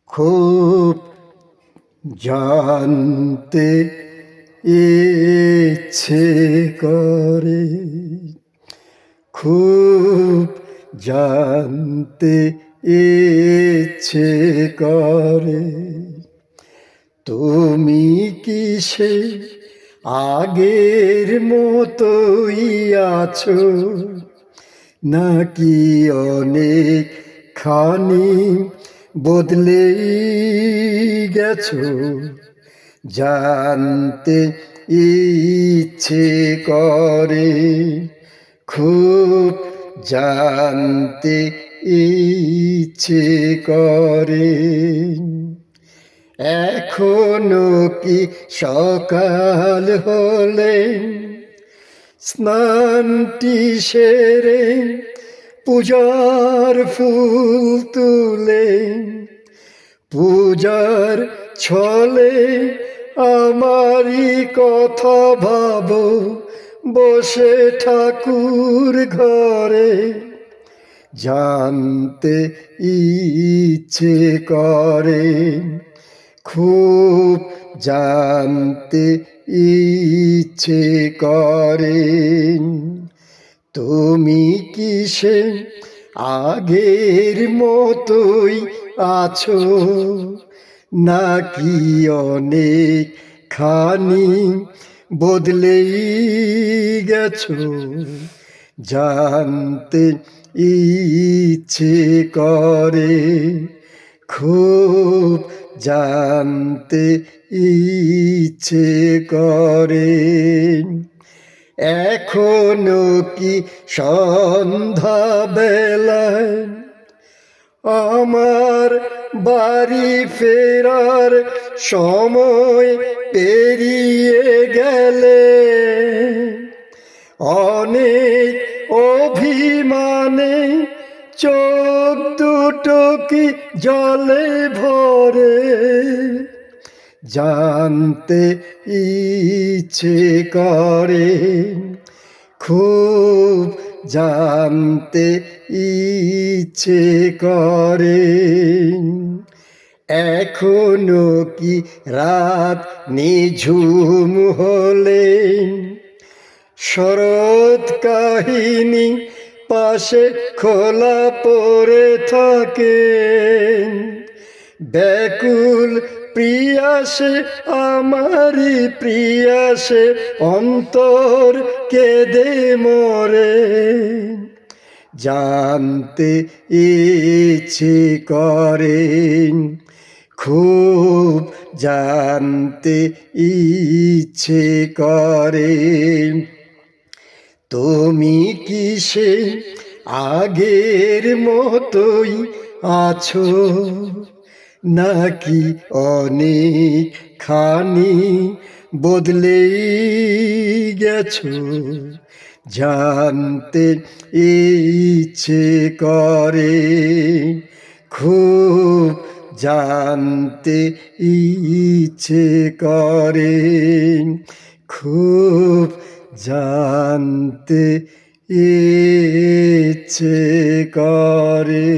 খুব জানতে ইচ্ছে করে, খুব জানতে ইচ্ছে করে, তুমি কি সে আগের মতোই আছো, নাকি অনেক খানি বদলে গেছো? জানতে ইচ্ছে করে, খুব জানতে ইচ্ছে করে। এখনো কি সকাল হলে স্নানটি সেরে পূজার ফুল তুলে, পূজার ছলে আমারই কথা ভাবো বসে ঠাকুর ঘরে? জানতে ইচ্ছে করে, খুব জানতে ইচ্ছে করে, তুমি কি সে আগের মতোই আছো, নাকি অনেক খানি বদলে গেছো? জানতে ইচ্ছে করে, খুব জানতে ইচ্ছে করে। এখনো কি সন্ধ্যা বেলায় আমার বাড়ি ফেরার সময় পেরিয়ে গেলে অনেক অভিমানে চোখ দুটো কি জলে ভরে? জানতে ইচ্ছে করে, খুব জানতে ইচ্ছে করে। এখনো কি রাত নিঝুম হলে শরৎ কাহিনী পাশে খোলা পড়ে থাকে? ব্যাকুল প্রিয়াসে আমারই প্রিয়াসে অন্তর কেঁদে মরে। জানতে ইচ্ছে করে, খুব জানতে ইচ্ছে করে, তুমি কি সে আগের মতোই আছো, নাকি অনেক খানি বদলে গেছো? জানতে ইচ্ছে করে, খুব জানতে ইচ্ছে করে, খুব জানতে ইচ্ছে করে।